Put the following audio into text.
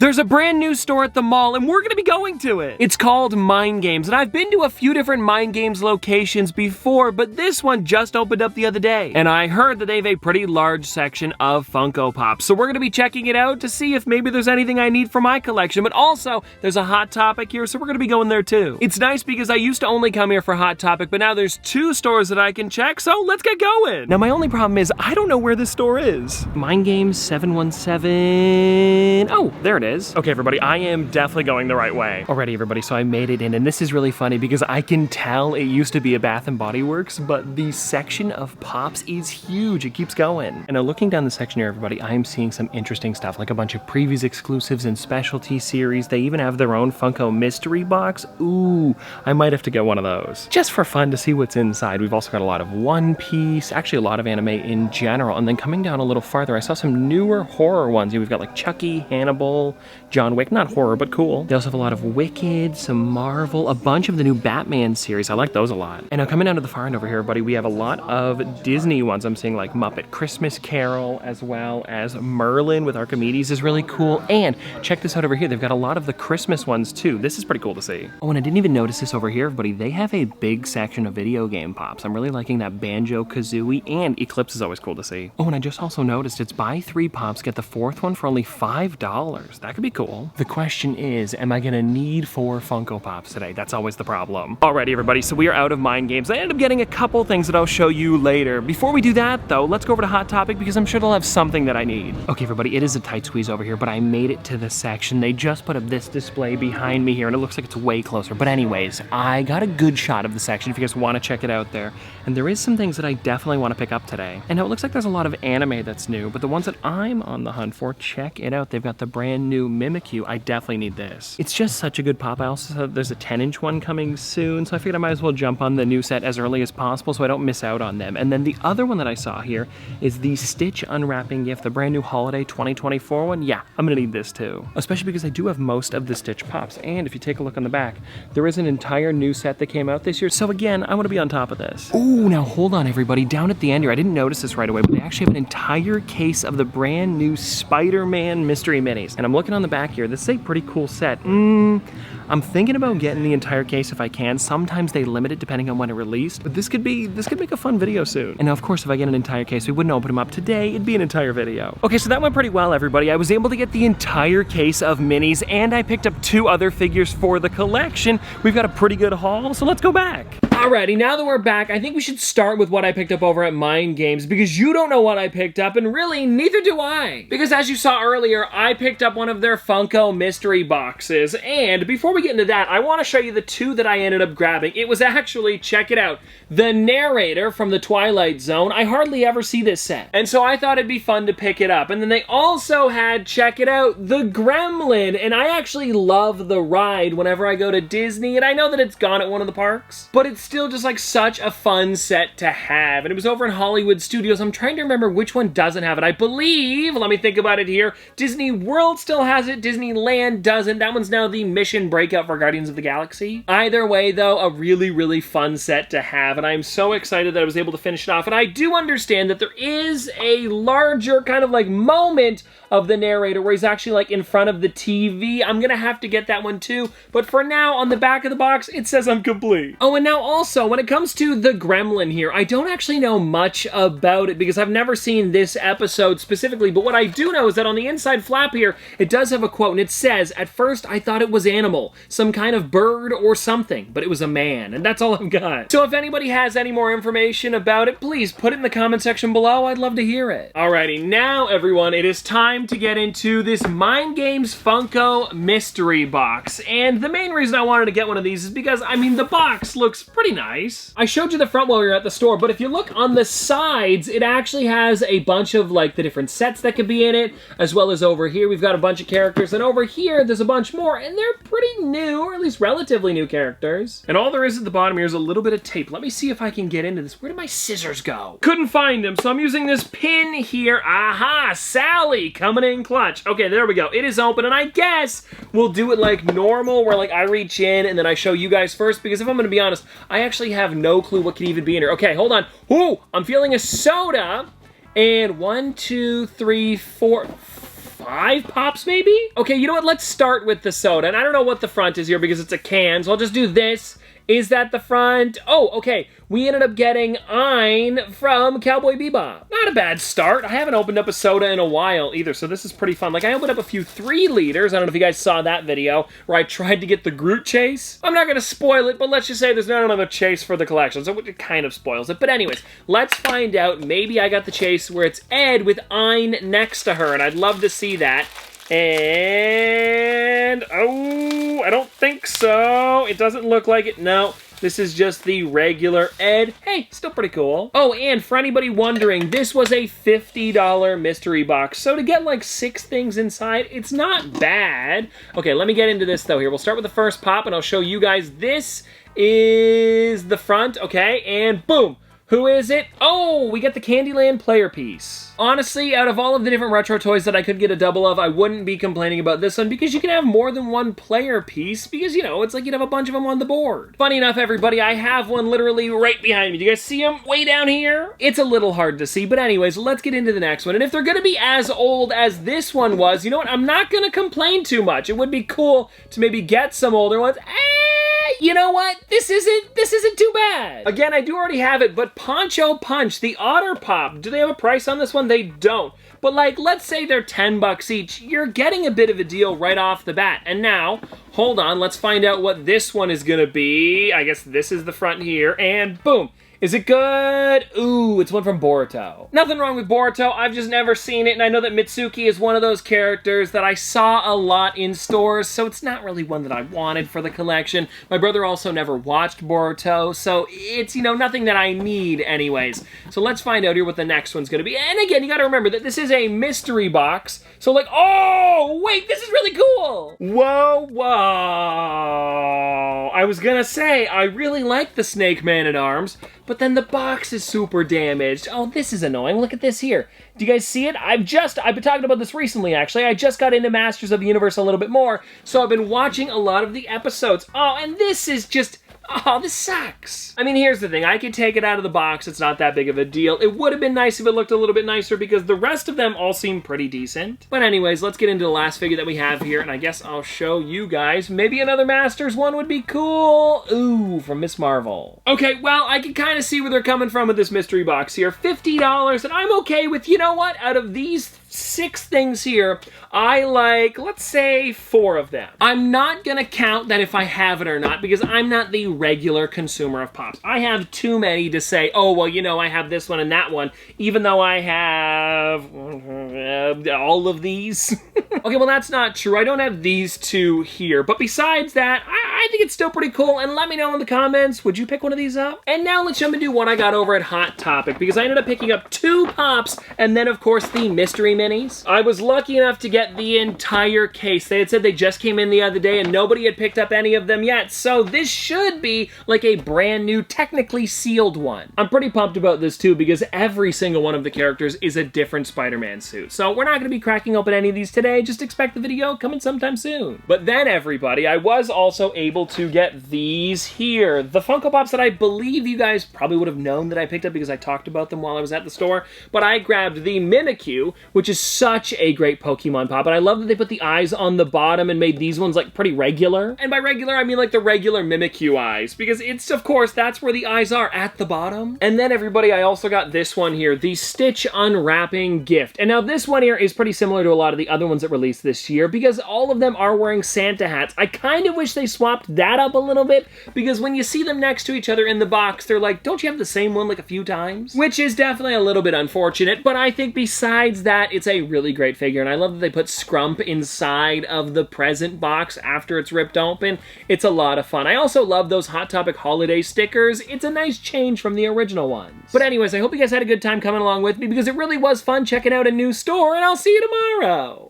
There's a brand new store at the mall and we're gonna be going to it. It's called Mind Games, and I've been to a few different Mind Games locations before, but this one just opened up the other day. And I heard that they have a pretty large section of Funko Pops. So we're gonna be checking it out to see if maybe there's anything I need for my collection, but also there's a Hot Topic here, so we're gonna be going there too. It's nice because I used to only come here for Hot Topic, but now there's 2 stores that I can check, so let's get going. Now my only problem is I don't know where this store is. Mind Games 717, oh, there it is. Okay, everybody, I am definitely going the right way. Alrighty, everybody, so I made it in, and this is really funny because I can tell it used to be a Bath & Body Works, but the section of Pops is huge. It keeps going. And now looking down the section here, everybody, I am seeing some interesting stuff, like a bunch of previews, exclusives, and specialty series. They even have their own Funko mystery box. Ooh, I might have to get one of those. Just for fun to see what's inside. We've also got a lot of One Piece, actually a lot of anime in general, and then coming down a little farther, I saw some newer horror ones. We've got like Chucky, Hannibal, John Wick, not horror, but cool. They also have a lot of Wicked, some Marvel, a bunch of the new Batman series. I like those a lot. And now coming down to the far end over here, buddy, we have a lot of Disney ones. I'm seeing like Muppet Christmas Carol, as well as Merlin with Archimedes is really cool. And check this out over here. They've got a lot of the Christmas ones too. This is pretty cool to see. Oh, and I didn't even notice this over here, everybody. They have a big section of video game Pops. I'm really liking that Banjo-Kazooie, and Eclipse is always cool to see. Oh, and I just also noticed it's buy 3 Pops, get the 4th one for only $5. That could be cool. The question is, am I gonna need 4 Funko Pops today? That's always the problem. Alrighty, everybody, so we are out of Mind Games. I ended up getting a couple things that I'll show you later. Before we do that, though, let's go over to Hot Topic because I'm sure they'll have something that I need. Okay, everybody, it is a tight squeeze over here, but I made it to the section. They just put up this display behind me here, and it looks like it's way closer. But anyways, I got a good shot of the section if you guys want to check it out there. And there is some things that I definitely want to pick up today. And now it looks like there's a lot of anime that's new, but the ones that I'm on the hunt for, check it out. They've got the brand new Mimikyu. I definitely need this. It's just such a good pop. I also saw there's a 10-inch one coming soon, so I figured I might as well jump on the new set as early as possible so I don't miss out on them. And then the other one that I saw here is the Stitch Unwrapping Gift, the brand new holiday 2024 one. Yeah, I'm gonna need this too. Especially because I do have most of the Stitch Pops. And if you take a look on the back, there is an entire new set that came out this year. So again, I wanna be on top of this. Ooh, now hold on, everybody. Down at the end here, I didn't notice this right away, but they actually have an entire case of the brand new Spider-Man mystery minis. And I'm looking on the back here. This is a pretty cool set. I'm thinking about getting the entire case if I can. Sometimes they limit it depending on when it released, but this could make a fun video soon. And now, of course, if I get an entire case, we wouldn't open them up today. It'd be an entire video. Okay, so that went pretty well, everybody. I was able to get the entire case of minis, and I picked up 2 other figures for the collection. We've got a pretty good haul, so let's go back. Alrighty, now that we're back, I think we should start with what I picked up over at Mind Games, because you don't know what I picked up, and really, neither do I. Because as you saw earlier, I picked up one of their Funko mystery boxes, and before we get into that, I want to show you the 2 that I ended up grabbing. It was actually, check it out, the narrator from the Twilight Zone. I hardly ever see this set, and so I thought it'd be fun to pick it up. And then they also had, check it out, the Gremlin, and I actually love the ride whenever I go to Disney, and I know that it's gone at one of the parks, but it's still just like such a fun set to have. And it was over in Hollywood Studios. I'm trying to remember which one doesn't have it. I believe, let me think about it here, Disney World still has it, Disneyland doesn't. That one's now the Mission Breakout for Guardians of the Galaxy. Either way though, a really, really fun set to have, and I'm so excited that I was able to finish it off. And I do understand that there is a larger kind of like moment of the narrator where he's actually like in front of the TV. I'm gonna have to get that one too, but for now, on the back of the box, it says I'm complete. Oh, and now also, when it comes to the Gremlin here, I don't actually know much about it because I've never seen this episode specifically, but what I do know is that on the inside flap here, it does have a quote, and it says, "At first, I thought it was animal, some kind of bird or something, but it was a man," and that's all I've got. So if anybody has any more information about it, please put it in the comment section below. I'd love to hear it. Alrighty, now everyone, it is time to get into this Mind Games Funko mystery box, and the main reason I wanted to get one of these is because, I mean, the box looks pretty nice. I showed you the front while we were at the store, but if you look on the sides, it actually has a bunch of like the different sets that could be in it, as well as over here we've got a bunch of characters, and over here there's a bunch more, and they're pretty new, or at least relatively new characters. And all there is at the bottom here is a little bit of tape. Let me see if I can get into this. Where did my scissors go? Couldn't find them, so I'm using this pin here. Aha, Sally coming in clutch. Okay, there we go. It is open, and I guess we'll do it like normal, where like I reach in and then I show you guys first, because if I'm gonna be honest, I actually have no clue what could even be in here. Okay, hold on. Ooh, I'm feeling a soda. And 1, 2, 3, 4, 5 Pops maybe? Okay, you know what? Let's start with the soda. And I don't know what the front is here because it's a can, so I'll just do this. Is that the front? Oh, okay. We ended up getting Ein from Cowboy Bebop. Not a bad start. I haven't opened up a soda in a while either, so this is pretty fun. Like, I opened up a few 3 liters. I don't know if you guys saw that video where I tried to get the Groot chase. I'm not gonna spoil it, but let's just say there's not another chase for the collection, so it kind of spoils it. But anyways, let's find out. Maybe I got the chase where it's Ed with Ein next to her, and I'd love to see that. And, oh, I don't think so. It doesn't look like it. No, this is just the regular Ed. Hey, still pretty cool. Oh, and for anybody wondering, this was a $50 mystery box. So to get like 6 things inside, it's not bad. Okay, let me get into this though here. We'll start with the first pop and I'll show you guys. This is the front, okay, and boom. Who is it? Oh, we get the Candyland player piece. Honestly, out of all of the different retro toys that I could get a double of, I wouldn't be complaining about this one because you can have more than one player piece because, you know, it's like you'd have a bunch of them on the board. Funny enough, everybody, I have one literally right behind me. Do you guys see him way down here? It's a little hard to see, but anyways, let's get into the next one. And if they're gonna be as old as this one was, you know what? I'm not gonna complain too much. It would be cool to maybe get some older ones. You know what? This isn't too bad. Again, I do already have it, but Poncho Punch, the Otter Pop, do they have a price on this one? They don't. But like, let's say they're 10 bucks each. You're getting a bit of a deal right off the bat. And now, hold on, let's find out what this one is gonna be. I guess this is the front here, and boom. Is it good? Ooh, it's one from Boruto. Nothing wrong with Boruto, I've just never seen it, and I know that Mitsuki is one of those characters that I saw a lot in stores, so it's not really one that I wanted for the collection. My brother also never watched Boruto, so it's, you know, nothing that I need anyways. So let's find out here what the next one's gonna be. And again, you gotta remember that this is a mystery box, so like, oh, wait, this is really cool! Whoa, whoa. I was gonna say, I really like the Snake Man-at-Arms, but then the box is super damaged. Oh, this is annoying. Look at this here. Do you guys see it? I've been talking about this recently, actually. I just got into Masters of the Universe a little bit more, so I've been watching a lot of the episodes. Oh, and this is just... oh, this sucks. I mean, here's the thing. I could take it out of the box. It's not that big of a deal. It would have been nice if it looked a little bit nicer because the rest of them all seem pretty decent. But anyways, let's get into the last figure that we have here, and I guess I'll show you guys. Maybe another Masters one would be cool. Ooh, from Miss Marvel. Okay, well, I can kind of see where they're coming from with this mystery box here. $50, and I'm okay with, you know what? Out of these 6 things here, I like, let's say 4 of them. I'm not gonna count that if I have it or not because I'm not the regular consumer of Pops. I have too many to say, oh, well, you know, I have this one and that one, even though I have all of these. Okay, well, that's not true. I don't have these 2 here, but besides that, I think it's still pretty cool, and let me know in the comments, would you pick one of these up? And now let's jump into what I got over at Hot Topic, because I ended up picking up 2 Pops, and then, of course, the mystery minis. I was lucky enough to get the entire case. They had said they just came in the other day, and nobody had picked up any of them yet, so this should be like a brand new, technically sealed one. I'm pretty pumped about this, too, because every single one of the characters is a different Spider-Man suit. So we're not going to be cracking open any of these today, just expect the video coming sometime soon. But then, everybody, I was also able to get these here. The Funko Pops that I believe you guys probably would have known that I picked up because I talked about them while I was at the store, but I grabbed the Mimikyu, which is such a great Pokemon Pop, and I love that they put the eyes on the bottom and made these ones, like, pretty regular. And by regular, I mean, like, the regular Mimikyu eyes, because it's, of course, that's where the eyes are, at the bottom. And then, everybody, I also got this one here, the Stitch Unwrapping Gift. And now this one here is pretty similar to a lot of the other ones that released this year, because all of them are wearing Santa hats. I kind of wish they swapped that up a little bit, because when you see them next to each other in the box, they're like, don't you have the same one like a few times? Which is definitely a little bit unfortunate, but I think besides that, it's a really great figure, and I love that they put Scrump inside of the present box after it's ripped open. It's a lot of fun. I also love those Hot Topic holiday stickers. It's a nice change from the original ones. But anyways, I hope you guys had a good time coming along with me, because it really was fun checking out a new store, and I'll see you tomorrow!